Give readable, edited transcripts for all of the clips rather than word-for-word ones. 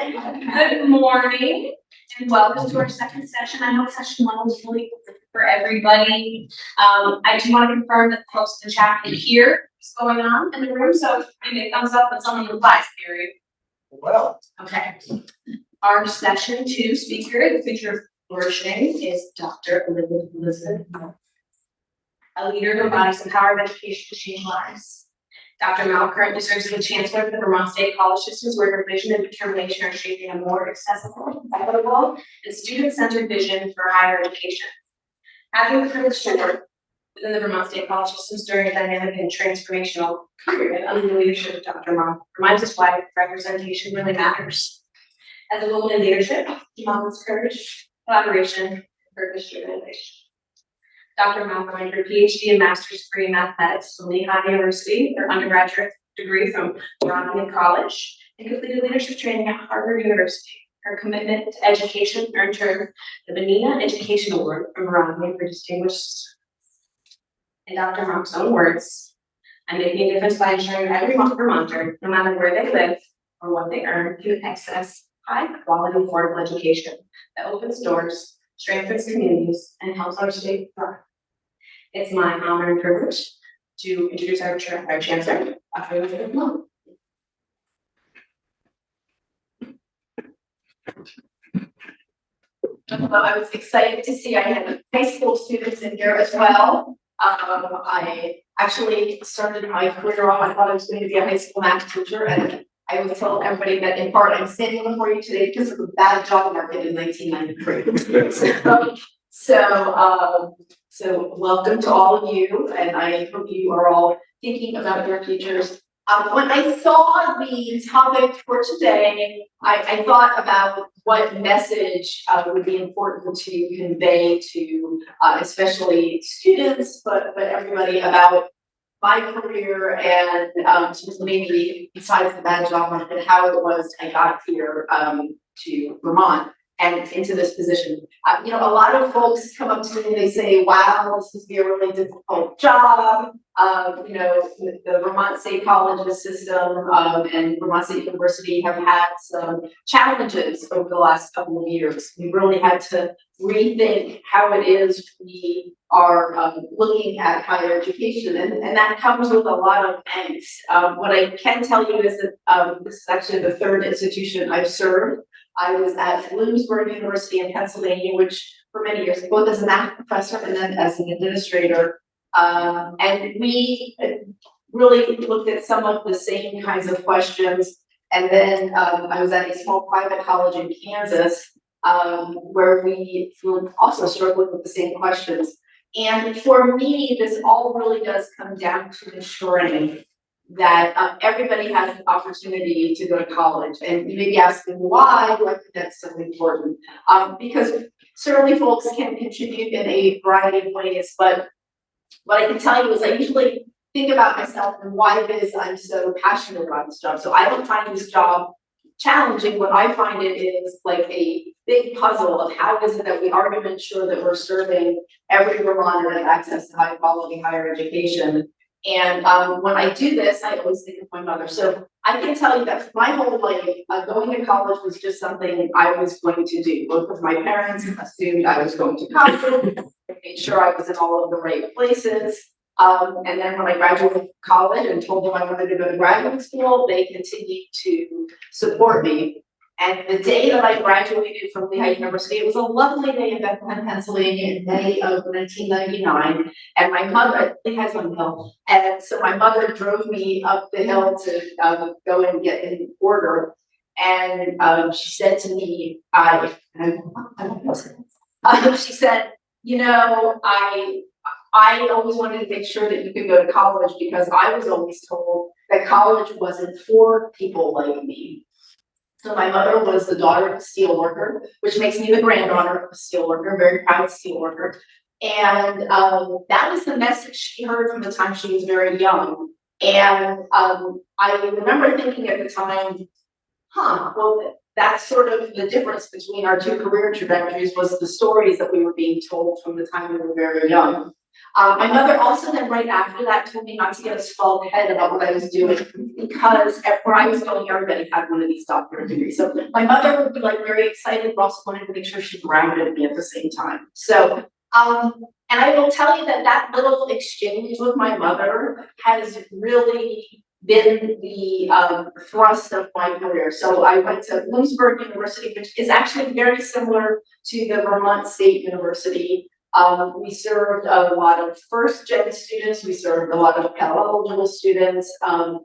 Good morning and welcome to our second session. I know session 1 was really good for everybody. I just want to confirm that the folks in the chat can hear what's going on in the room, so give me a thumbs up when someone replies, period. Well, okay. Our session 2 speaker, the future of flourishing, is Dr. Elizabeth Mauch, a leader who embodies the power of education to change lives. Dr. Mauch currently serves as the Chancellor of the Vermont State Colleges System, where her vision and determination are shaping a more accessible, equitable, and student-centered vision for higher education. Having the privilege to work within the Vermont State Colleges System during a dynamic and transformational period under the leadership of Dr. Mauch reminds us why representation really matters. As a woman in leadership, she models courage, collaboration, and purpose-driven innovation. Dr. Mauch earned her PhD and master's degree in mathematics from Lehigh University, her undergraduate degree from Vermont College, and completed leadership training at Harvard University. Her commitment to education earned her the Benina Education Award from Vermont for distinguished service. In Dr. Mauch's own words, "I'm making a difference by ensuring that every Vermonter, no matter where they live or what they earn, can access high-quality, affordable education that opens doors, strengthens communities, and helps our state thrive." It's my honor and privilege to introduce our Chancellor, Dr. Elizabeth Mauch. I was excited to see I had high school students in here as well. I actually started my career off, I thought I was going to be a high school math teacher, and I always tell everybody that in part I'm standing before you today because of the bad job market in 1993. So welcome to all of you, and I hope you are all thinking about your futures. When I saw the topic for today, I thought about what message would be important to convey to especially students, but everybody about my career and maybe besides the bad job market, how it was I got here to Vermont and into this position. A lot of folks come up to me and they say, wow, this must be a really difficult job. The Vermont State Colleges System and Vermont State University have had some challenges over the last couple of years. We really had to rethink how it is we are looking at higher education, and that comes with a lot of angst. What I can tell you is that this is actually the third institution I've served. I was at Bloomsburg University in Pennsylvania, which for many years, both as a math professor and then as an administrator. And we really looked at some of the same kinds of questions. And then I was at a small private college in Kansas, where we also struggled with the same questions. And for me, this all really does come down to ensuring that everybody has the opportunity to go to college. And you may be asking why do I think that's so important? Because certainly folks can contribute in a variety of ways, but what I can tell you is I usually think about myself and why it is I'm so passionate about this job. So I don't find this job challenging. What I find it is like a big puzzle of how is it that we are going to ensure that we're serving every Vermonter with access to high quality higher education. And when I do this, I always think of my mother. So I can tell you that for my whole life, going to college was just something I was going to do. Both of my parents assumed I was going to college, made sure I was in all of the right places. And then when I graduated college and told them I wanted to go to graduate school, they continued to support me. And the day that I graduated from Lehigh University, it was a lovely day in Bethlehem, Pennsylvania in May of 1999. And my mother, Lehigh's on the hill. And so my mother drove me up the hill to go and get in order. And she said to me, she said, I always wanted to make sure that you could go to college because I was always told that college wasn't for people like me. So my mother was the daughter of a steel worker, which makes me the granddaughter of a steel worker, very proud steel worker. And that was the message she heard from the time she was very young. And I remember thinking at the time, well, that's sort of the difference between our two career trajectories was the stories that we were being told from the time we were very young. My mother also then right after that told me not to get a small head about what I was doing because where I was going, everybody had one of these doctorate degrees. So my mother would be like very excited, but also wanted to make sure she grounded me at the same time. So, and I will tell you that that little exchange with my mother has really been the thrust of my career. So I went to Bloomsburg University, which is actually very similar to the Vermont State University. We served a lot of first-gen students, we served a lot of Pell-eligible students, a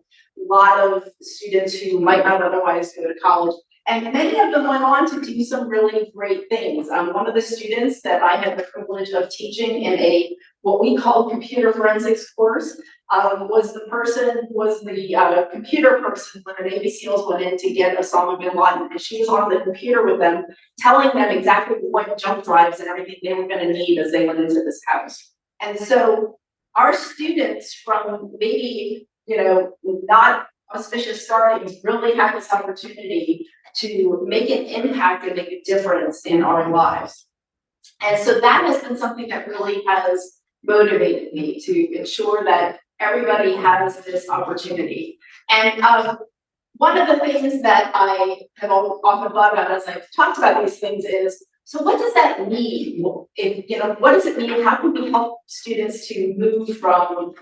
lot of students who might not otherwise go to college. And many of them went on to do some really great things. One of the students that I had the privilege of teaching in what we call computer forensics course was the computer person when the Navy SEALs went in to get Osama bin Laden, and she was on the computer with them, telling them exactly what jump drives and everything they were going to need as they went into this house. And so our students from maybe, not auspicious startings really have this opportunity to make an impact and make a difference in our lives. And so that has been something that really has motivated me to ensure that everybody has this opportunity. And one of the things that I have often thought about as I've talked about these things is, so what does that mean? What does it mean? How can we help students to move from,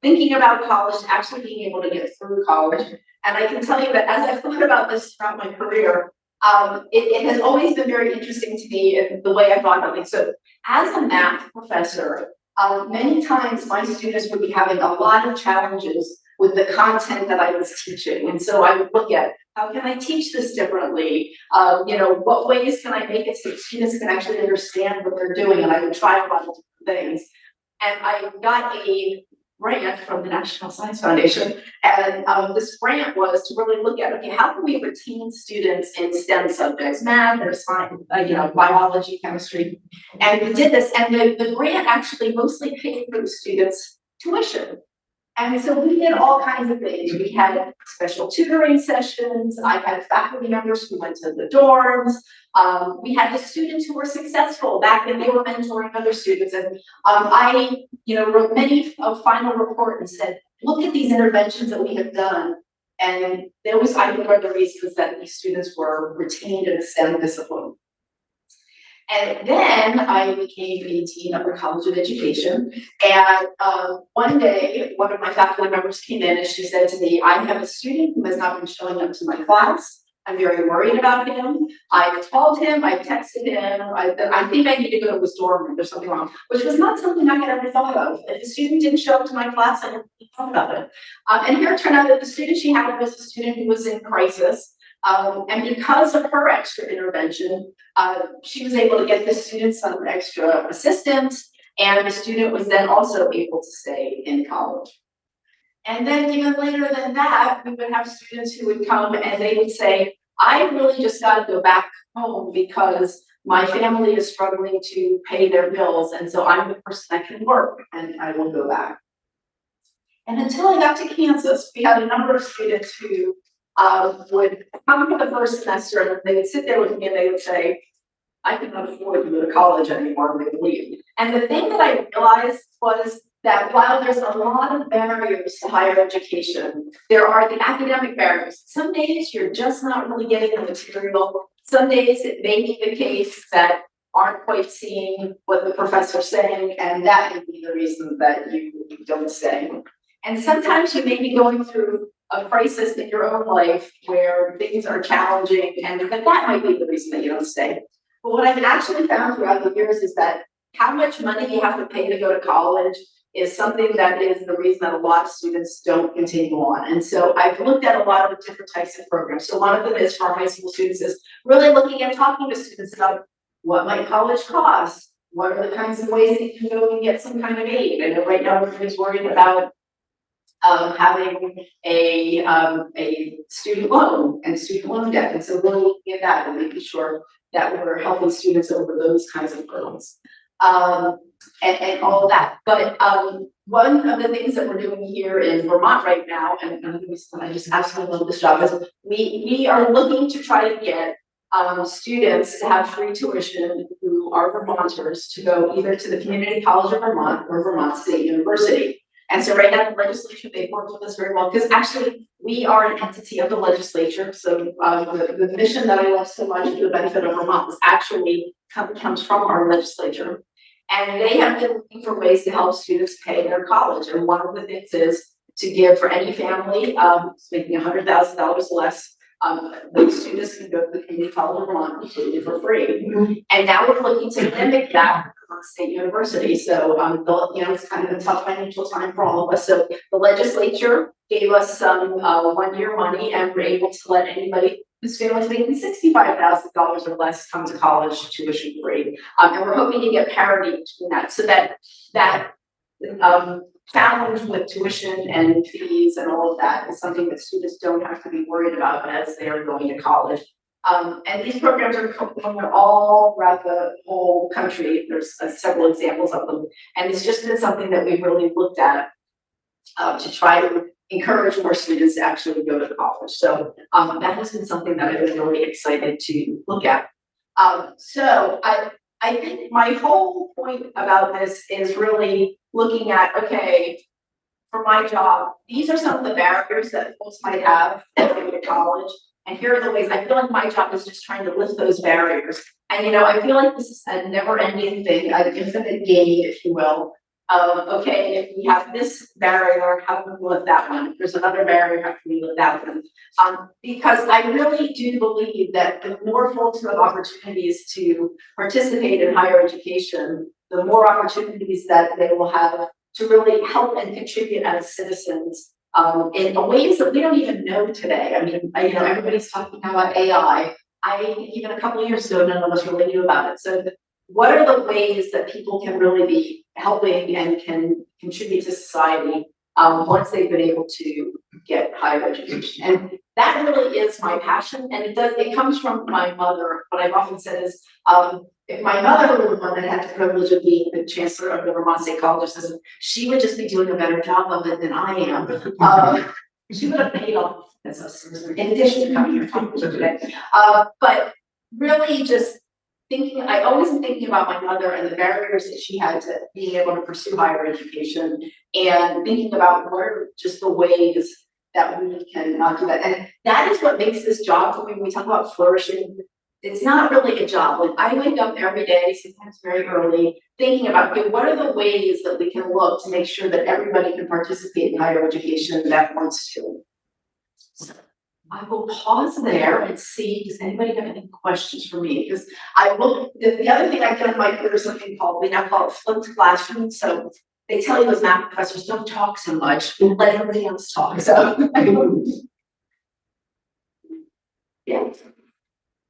thinking about college to actually being able to get through college? And I can tell you that as I've thought about this throughout my career, it has always been very interesting to me the way I thought about things. So as a math professor, many times my students would be having a lot of challenges with the content that I was teaching. And so I would look at, how can I teach this differently? What ways can I make it so students can actually understand what they're doing? And I would try a lot of different things. And I got a grant from the National Science Foundation. And this grant was to really look at, okay, how can we retain students in STEM subjects, math or science, biology, chemistry. And we did this, and the grant actually mostly paid for the students' tuition. And so we did all kinds of things. We had special tutoring sessions. I had faculty members who went to the dorms. We had the students who were successful back then. They were mentoring other students. And I, wrote many final report and said, look at these interventions that we have done. And those, I think, are the reasons that these students were retained in a STEM discipline. And then I became a dean of the College of Education. And one day, one of my faculty members came in and she said to me, I have a student who has not been showing up to my class. I'm very worried about him. I called him, I texted him, I think I need to go to his dorm room, there's something wrong, which was not something I had ever thought of. If a student didn't show up to my class, I didn't thought about it. And here it turned out that the student she had was a student who was in crisis. And because of her extra intervention, she was able to get the student some extra assistance, and the student was then also able to stay in college. And then even later than that, we would have students who would come and they would say, I really just got to go back home because my family is struggling to pay their bills, and so I'm the person that can work, and I will go back. And until I got to Kansas, we had a number of students who would come for the first semester and they would sit there with me and they would say, I cannot afford to go to college anymore, and they would leave. And the thing that I realized was that while there's a lot of barriers to higher education, there are the academic barriers. Some days you're just not really getting the material. Some days it may be the case that aren't quite seeing what the professor's saying, and that may be the reason that you don't stay. And sometimes you may be going through a crisis in your own life where things are challenging, and that might be the reason that you don't stay. But what I've actually found throughout the years is that how much money you have to pay to go to college is something that is the reason that a lot of students don't continue on. And so I've looked at a lot of different types of programs. So one of them is for our high school students is really looking at talking to students about what might college cost, what are the kinds of ways that you can go and get some kind of aid. I know right now everybody's worried about having a student loan and student loan debt. And so we're looking at that and making sure that we're helping students over those kinds of hurdles. And all of that. But one of the things that we're doing here in Vermont right now, and the reason I just absolutely love this job, is we are looking to try to get students to have free tuition who who are Vermonters to go either to the Community College of Vermont or Vermont State University. And so right now the legislature, they've worked with us very well, because actually we are an entity of the legislature. So the mission that I love so much for the benefit of Vermont is actually comes from our legislature. And they have been looking for ways to help students pay their college. And one of the things is to give for any family making $100,000 less. Those students can go to the Community College of Vermont completely for free. And now we're looking to mimic that at Vermont State University. So, it's kind of a tough financial time for all of us. So the legislature gave us some 1-year money, and we're able to let anybody whose family is making $65,000 or less come to college tuition free. And we're hoping to get parity between that, so that challenge with tuition and fees and all of that is something that students don't have to be worried about as they are going to college. And these programs are all throughout the whole country. There's several examples of them. And it's just been something that we've really looked at to try to encourage more students to actually go to college. So that has been something that I've been really excited to look at. So I think my whole point about this is really looking at, okay, for my job, these are some of the barriers that folks might have as they go to college. And here are the ways I feel like my job is just trying to lift those barriers. And I feel like this is a never-ending thing, an infinite game, if you will. Okay, if we have this barrier, how can we lift that one? If there's another barrier, how can we lift that one? Because I really do believe that the more folks who have opportunities to participate in higher education, the more opportunities that they will have to really help and contribute as citizens in ways that we don't even know today. I mean, everybody's talking about AI. Even a couple of years ago, none of us really knew about it. So what are the ways that people can really be helping and can contribute to society once they've been able to get higher education? And that really is my passion. And it comes from my mother. What I've often said is, if my mother were the one that had the privilege of being the Chancellor of the Vermont State Colleges System, she would just be doing a better job of it than I am. She would have paid off as a in addition to coming here to talk today. But really just I always am thinking about my mother and the barriers that she had to being able to pursue higher education, and thinking about what are just the ways that we can do that. And that is what makes this job for me. When we talk about flourishing, it's not really a job. Like, I wake up every day, sometimes very early, thinking about, okay, what are the ways that we can look to make sure that everybody can participate in higher education that wants to. So I will pause there and see, does anybody have any questions for me? Because the other thing I've done in my career is something called, we now call it flipped classroom. So they tell you those math professors don't talk so much, let everybody else talk. So yeah.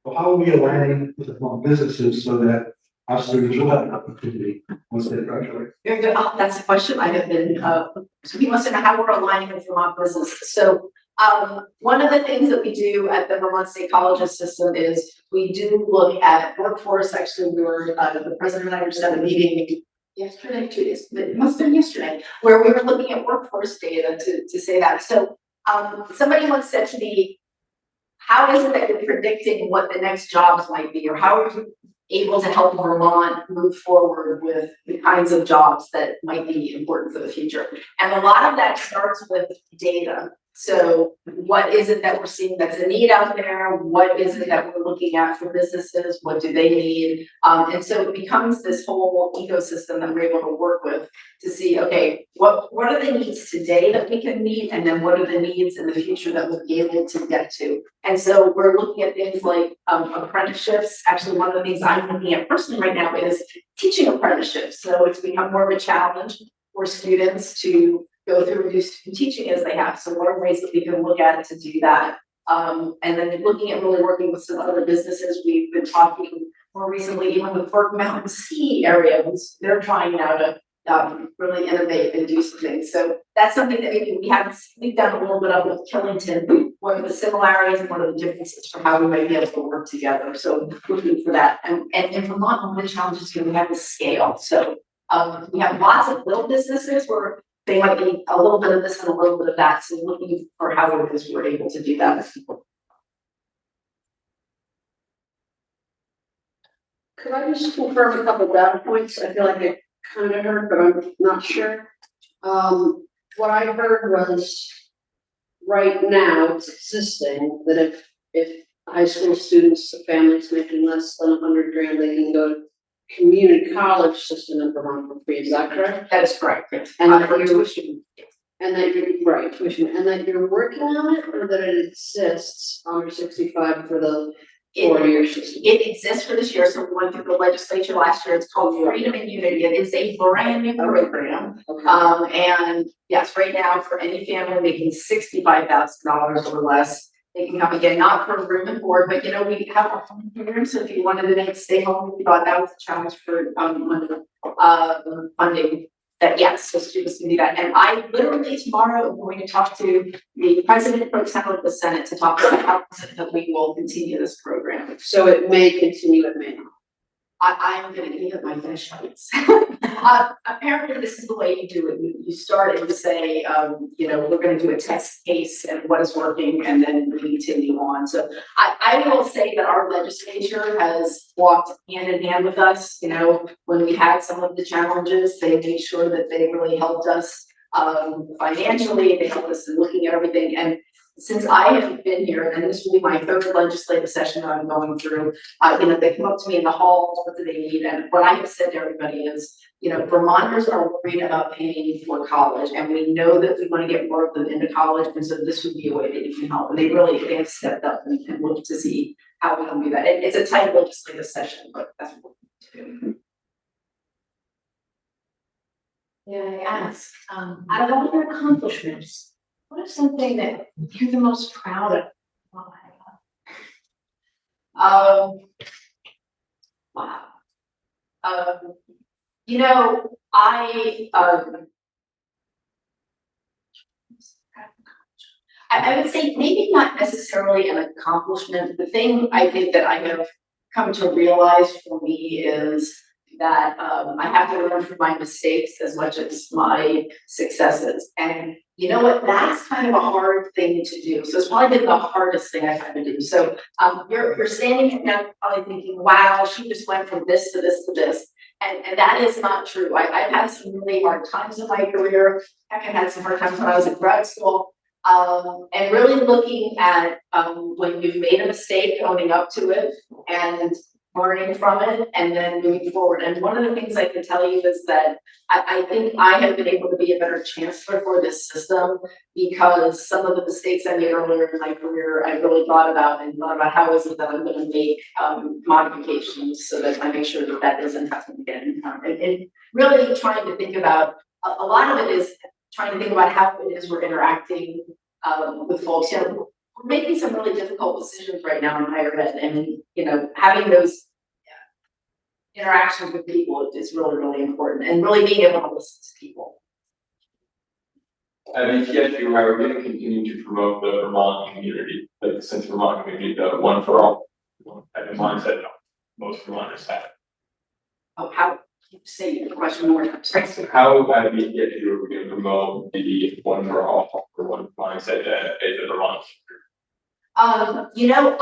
Well, how are we aligning with the small businesses so that our students will have an opportunity once they graduate? Very good. That's a question I have been, so he wants to know how we're aligning with Vermont business. So one of the things that we do at the Vermont State Colleges System is we do look at workforce. Actually, we were, the president and I were just at a meeting yesterday, 2 days, it must have been yesterday, where we were looking at workforce data to say that. So somebody once said to me, how is it that you're predicting what the next jobs might be, or how are you able to help Vermont move forward with the kinds of jobs that might be important for the future? And a lot of that starts with data. So what is it that we're seeing that's a need out there? What is it that we're looking at for businesses? What do they need? And so it becomes this whole ecosystem that we're able to work with to see, okay, what are the needs today that we can meet? And then what are the needs in the future that we'll be able to get to? And so we're looking at things like apprenticeships. Actually, one of the things I'm looking at personally right now is teaching apprenticeships. So it's become more of a challenge for students to go through and do student teaching as they have. So what are ways that we can look at to do that? And then looking at really working with some other businesses. We've been talking more recently, even with Vermont Ski area, they're trying now to really innovate and do some things. So that's something that we've done a little bit of with Killington. What are the similarities and what are the differences for how we might be able to work together? So looking for that. And in Vermont, one of the challenges here, we have the scale. So we have lots of little businesses where they might be a little bit of this and a little bit of that. So looking for how it is we're able to do that with people. Could I just confirm a couple data points? I feel like I kind of heard, but I'm not sure. What I heard was right now it's existing that if high school students, families making less than 100 grand, they can go to community college system in Vermont for free. Is that correct? That is correct, yes. And that For you're- tuition, And that you're right, tuition, and that you're working on it, or that it exists under 65 for the 4-year system? it exists for this year, so we went through the legislature last year. It's called Freedom and Unity. It is a brand new program. Okay. And yes, right now, for any family making $65,000 or less, they can come again, not for room and board, but you know, we have a home program, so if you wanted to stay home, we thought that was a challenge for, funding. That yes, so students can do that, and I literally tomorrow am going to talk to the president pro tem of the Senate to talk about how that we will continue this program. So it may continue, it may not. I'm gonna give it my finish points. Apparently, this is the way you do it. You start and you say, you know, we're gonna do a test case and what is working, and then we continue on. So I will say that our legislature has walked hand in hand with us. You know, when we had some of the challenges, they made sure that they really helped us financially. They helped us in looking at everything. And since I have been here, and this will be my third legislative session that I'm going through, you know, they come up to me in the halls, what do they need? And what I have said to everybody is, you know, Vermonters are worried about paying for college, and we know that we want to get more of them into college, and so this would be a way that you can help. And they have stepped up and looked to see how we can do that. It's a tight legislative session, but that's what we're going to do. Yeah, I ask, out of all your accomplishments, what is something that you're the most proud of? Wow. You know, I would say maybe not necessarily an accomplishment. The thing I think that I have come to realize for me is that I have to learn from my mistakes as much as my successes. And you know what, that's kind of a hard thing to do. So it's probably been the hardest thing I've had to do. So you're standing now probably thinking, wow, she just went from this to this to this. And that is not true. I've had some really hard times in my career. Heck, I had some hard times when I was in grad school. And really looking at when you've made a mistake, owning up to it and learning from it and then moving forward. And one of the things I can tell you is that I think I have been able to be a better chancellor for this system because some of the mistakes I made earlier in my career, I really thought about how is it that I'm going to make modifications so that I make sure that that doesn't happen again. And really trying to think about, a lot of it is trying to think about how it is we're interacting with folks. You know, we're making some really difficult decisions right now in higher ed, and you know, having those interactions with people is really, really important, and really being able to listen to people. I think yes, you are going to continue to promote the Vermont community, like the sense of Vermont community, the one for all, type of mindset that most Vermonters have. Oh, how say the question more? Sorry. So how I think yes, you are going to promote the one for all or one mindset that is the Vermont. You know,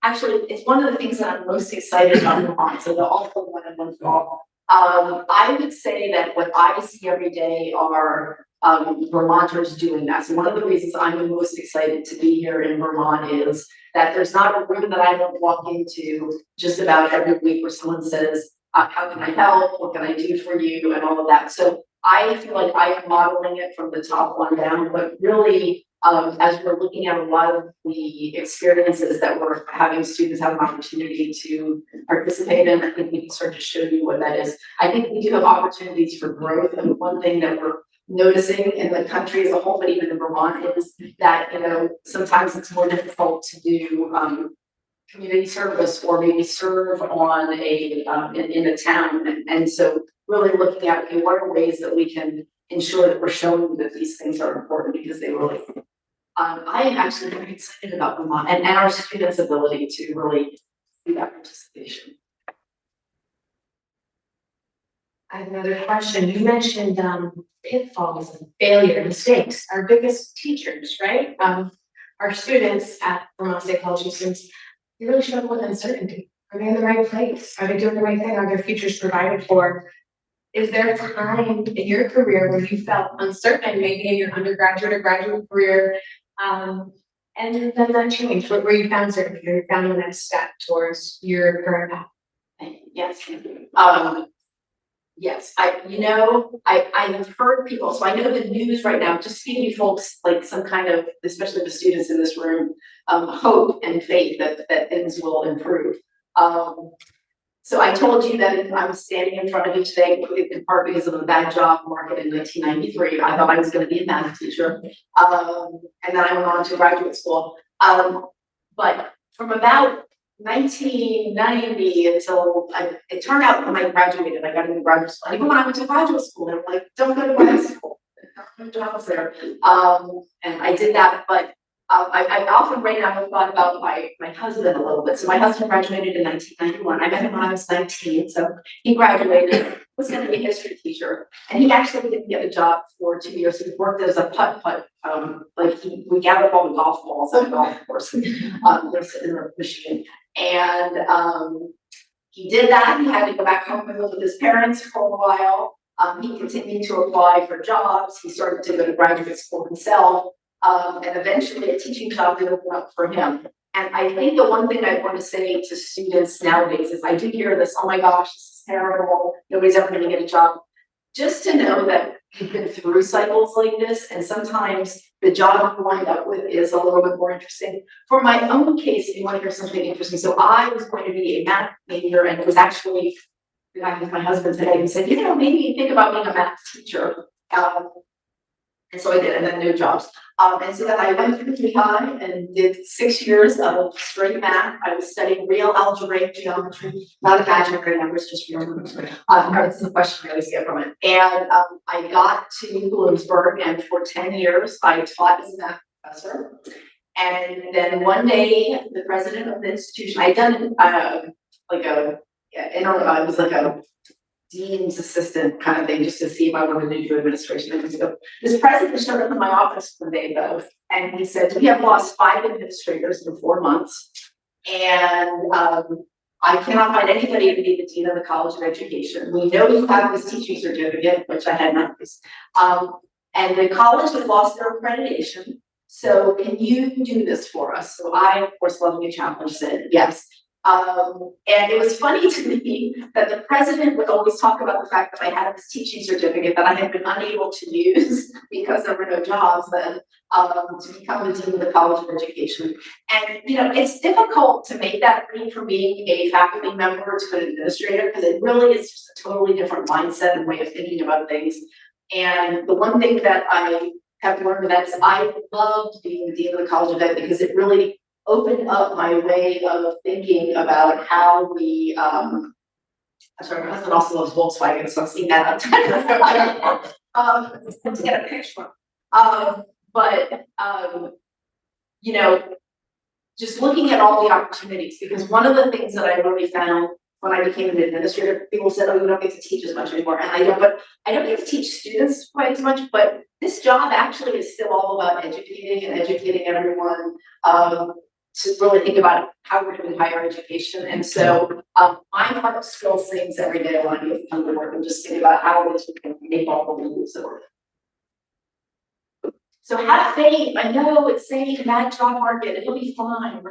actually, it's one of the things that I'm most excited about Vermont, so the all for one and one for all. I would say that what I see every day are Vermonters doing that. So one of the reasons I'm the most excited to be here in Vermont is that there's not a room that I don't walk into just about every week where someone says, how can I help? What can I do for you? And all of that. So I feel like I am modeling it from the top one down, but really, as we're looking at a lot of the experiences that we're having students have an opportunity to participate in, I think we can start to show you what that is. I think we do have opportunities for growth, and one thing that we're noticing in the country as a whole, but even in Vermont, is that, you know, sometimes it's more difficult to do community service or maybe serve on a in a town, and so really looking at, okay, what are ways that we can ensure that we're showing that these things are important, because they really I am actually very excited about Vermont and our students' ability to really do that participation. I have another question. You mentioned pitfalls and failure, mistakes. Our biggest teachers, right? Our students at Vermont State Colleges System, they really struggle with uncertainty. Are they in the right place? Are they doing the right thing? Are their futures provided for? Is there a time in your career where you felt uncertain, maybe in your undergraduate or graduate career? And then that changed, where you found certainty, or you found the next step towards your current path? Yes. Yes, I've heard people, so I know the news right now, just to give you folks like some kind of, especially the students in this room, hope and faith that things will improve. So I told you that I'm standing in front of you today in part because of a bad job market in 1993. I thought I was going to be a math teacher. And then I went on to graduate school. But from about 1990 until it turned out when I graduated, I got into graduate school. Even when I went to graduate school, they were like, don't go to grad school. No jobs there. And I did that, but I often right now have thought about my husband a little bit. So my husband graduated in 1991. I met him when I was 19, so he graduated, was going to be a history teacher, and he actually didn't get a job for 2 years. He worked as a putt, we gathered all the golf balls at the golf course, in Michigan, and he did that. He had to go back home and live with his parents for a while. He continued to apply for jobs. He started to go to graduate school himself. And eventually a teaching job did open up for him. And I think the one thing I want to say to students nowadays is I do hear this, oh my gosh, this is terrible. Nobody's ever going to get a job. Just to know that you've been through cycles like this, and sometimes the job you wind up with is a little bit more interesting. For my own case, if you want to hear something interesting, so I was going to be a math major, and it was actually, I with my husband today, and said, maybe think about being a math teacher. And so I did, and then no jobs. And so then I went through Lehigh and did 6 years of straight math. I was studying real algebraic geometry, not imaginary numbers, just real numbers. That's the question I always get from it. And I got to Bloomsburg, and for 10 years, I taught as a math professor. And then one day, the president of the institution, I'd done it was like a dean's assistant kind of thing, just to see if I wanted to do administration. And so this president showed up in my office one day though, and he said, we have lost 5 administrators in 4 months. And I cannot find anybody to be the dean of the College of Education. We know you have this teaching certificate, which I had not used. And the college has lost their accreditation. So can you do this for us? So I, of course, loving a challenge, said yes. And it was funny to me that the president would always talk about the fact that I had this teaching certificate that I had been unable to use because there were no jobs then, to become the dean of the College of Education. And it's difficult to make that leap from being a faculty member to an administrator, because it really is just a totally different mindset and way of thinking about things. And the one thing that I have learned that is I loved being the dean of the College of Ed, because it really opened up my way of thinking about how we, I'm sorry, my husband also loves Volkswagen, so I'm seeing that up to get a picture. Just looking at all the opportunities, because one of the things that I really found when I became an administrator, people said, oh, you don't get to teach as much anymore. And I don't get to teach students quite as much, but this job actually is still all about educating everyone, to really think about how we're doing higher education. And so my heart still sings every day when I come to work and just think about how it is we can make all the moves that we're doing. So have faith. I know it's saying bad job market, it'll be fine.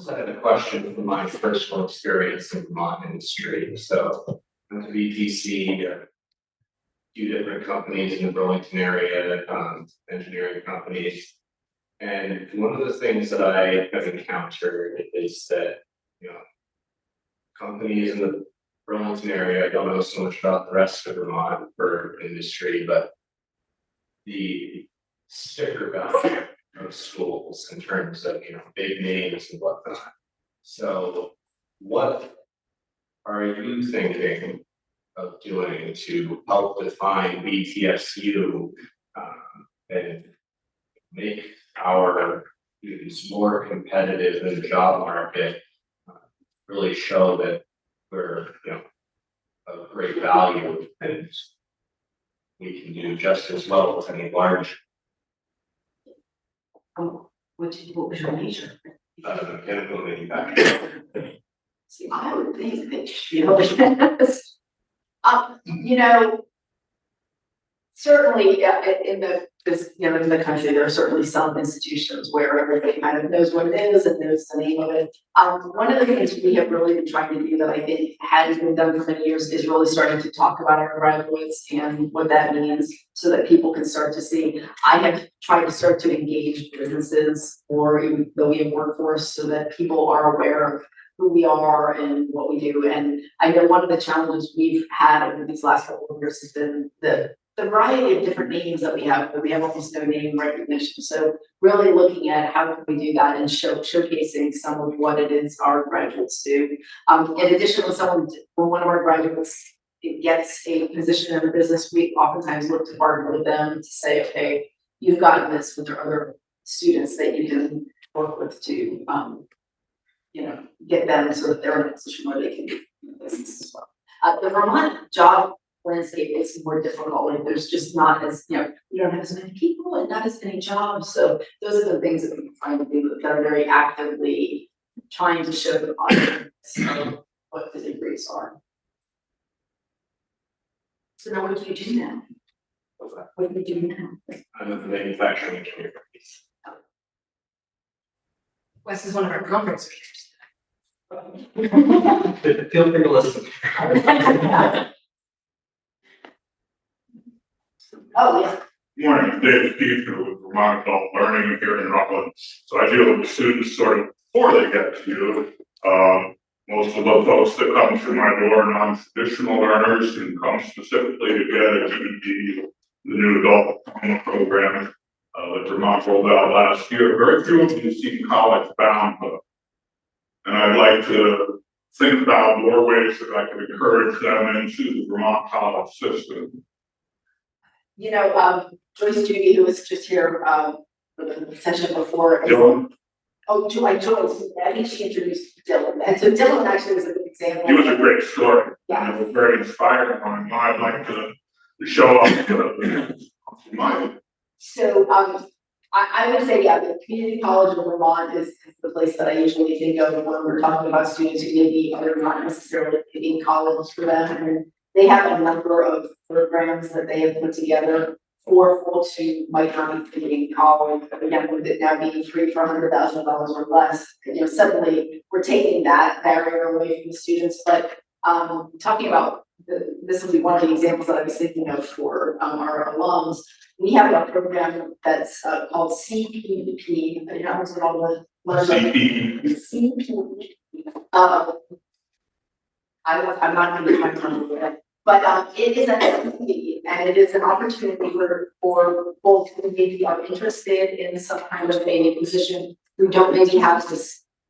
I had a question from my personal experience in Vermont industry. So I went to VTC, a few different companies in the Burlington area, engineering companies. And one of the things that I have encountered is that, companies in the Burlington area, I don't know so much about the rest of Vermont for industry, but the sticker value of schools in terms of, big names and whatnot. So what are you thinking of doing to help define BTSU and make our students more competitive in the job market, really show that we're, of great value and we can do just as well as any large. What was your major? Mechanical manufacturing. See, I would think they should be able to. You know, certainly, in the country, there are certainly some institutions where everybody kind of knows what it is and knows the name of it. One of the things we have really been trying to do that I think has been done for many years is really starting to talk about our graduates and what that means so that people can start to see. I have tried to start to engage businesses or even though we have workforce so that people are aware of who we are and what we do. And I know one of the challenges we've had over these last couple of years has been the variety of different names that we have, but we have almost no name recognition. So really looking at how can we do that and showcasing some of what it is our graduates do. In addition, when one of our graduates gets a position in a business, we oftentimes look to partner with them to say, okay, you've gotten this with your other students that you can work with to get them so that they're in a position where they can do business as well. The Vermont job landscape is more difficult. Like there's just not as, you don't have as many people and not as many jobs. So those are the things that we're trying to do that are very actively trying to show the audience what the degrees are. So now what do you do now? What do you do now? I'm a manufacturing engineer. Wes is one of our conference speakers. Feel free to listen. Oh, yeah. Good morning, I'm David Keefer with Vermont Adult Learning here in Rutland. So I deal with the students sort of before they get to you. Most of the folks that come through my door are non-traditional learners and come specifically to get a GED, the new adult diploma program that Vermont rolled out last year. Very few of you seem college bound, and I'd like to think about more ways that I could encourage them into the Vermont college system. Joyce Judy, who was just here, the session before. Dylan, Joyce, I think she introduced Dylan. And so Dylan actually was a good example. he was a great story. Yeah. And it was very inspiring one. I'd like to show up my. So, I would say, the Community College of Vermont is the place that I usually think of when we're talking about students who maybe are not necessarily in college for them. And they have a number of programs that they have put together for folks who might not be in college. But again, with it now being free for $100,000 or less, suddenly we're taking that barrier away from the students. But talking about this will be one of the examples that I was thinking of for our alums. We have a program that's called CPP. I don't know all the CPP. I'm not going to try to remember it, but it is an CPP, and it is an opportunity for both who maybe are interested in some kind of a position who don't maybe have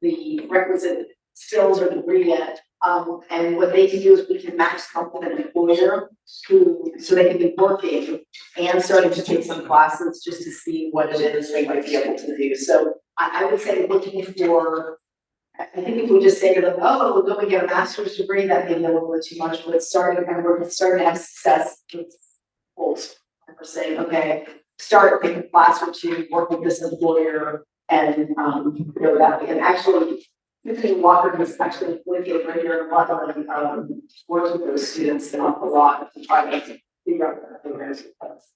the requisite skills or degree yet. And what they can do is we can match them with an employer so they can be working and starting to take some classes just to see what it is they might be able to do. So I would say looking for, I think if we just say to them, oh, we'll go and get a master's degree, that may be a little bit too much, but starting to have success with goals. We're saying, okay, start taking a class or two, work with this employer and go that way. And actually, Walker was actually located right here in Rutland, works with those students an awful lot to try to figure out their programs with us.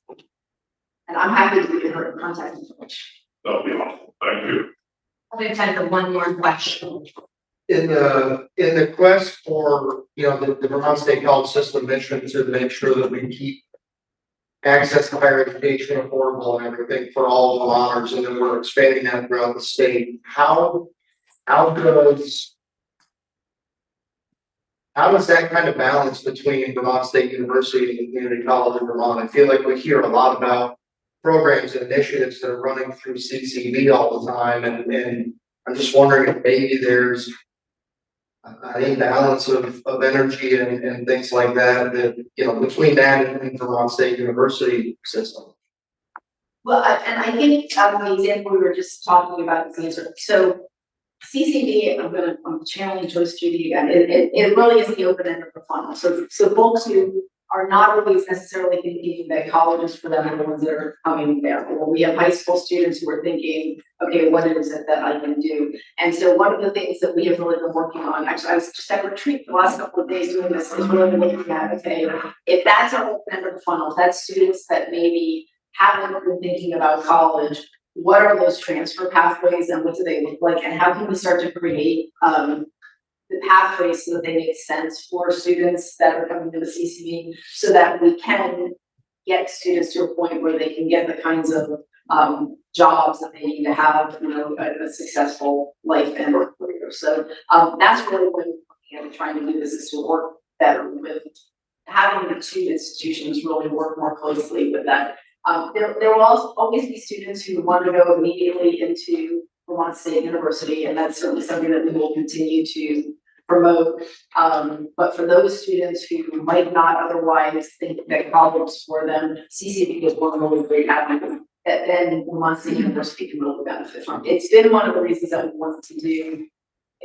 And I'm happy to get her in contact information. That'll be awesome. Thank you. We have time for one more question. In the quest for, the Vermont State College System mission to make sure that we keep access to higher education affordable and everything for all Vermonters, and then we're expanding that throughout the state, how does that kind of balance between Vermont State University and the Community College of Vermont? I feel like we hear a lot about programs and initiatives that are running through CCV all the time, and I'm just wondering if maybe there's an imbalance of energy and things like that between that and Vermont State University system. Well, I think the example we were just talking about is the answer. So CCV, I'm channeling Joyce Judy again. It really is the open end of the funnel. So folks who are not always necessarily thinking that colleges for them are the ones that are coming there. Or we have high school students who are thinking, okay, what is it that I can do? And so one of the things that we have really been working on, actually, I was just at retreat the last couple of days doing this, is really looking at, okay, if that's our open end of the funnel, if that's students that maybe haven't been thinking about college, what are those transfer pathways and what do they look like? And how can we start to create, the pathways so that they make sense for students that are coming to the CCV, so that we can get students to a point where they can get the kinds of jobs that they need to have, you know, a successful life and work career. So that's really what we're trying to do, is to work better with having the two institutions really work more closely with that. There will also always be students who want to go immediately into Vermont State University, and that's certainly something that we will continue to promote. But for those students who might not otherwise think that college is for them, CCV is one really great avenue that then Vermont State University can really benefit from. It's been one of the reasons that we wanted to do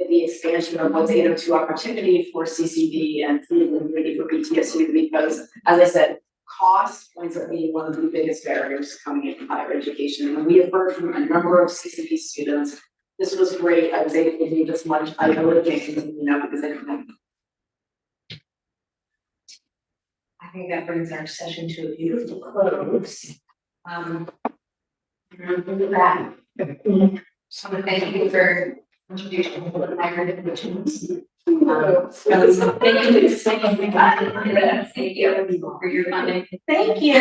the expansion of what's 802 opportunity for CCV and for BTSU, because as I said, cost ends up being one of the biggest barriers coming into higher education. And we have heard from a number of CCV students, this was great, I was able to do this much, I really can't continue now because I don't have. I think that brings our session to a beautiful close. With that, so thank you for introducing my recommendations. Thank you so much. Thank you for your funding. Thank you.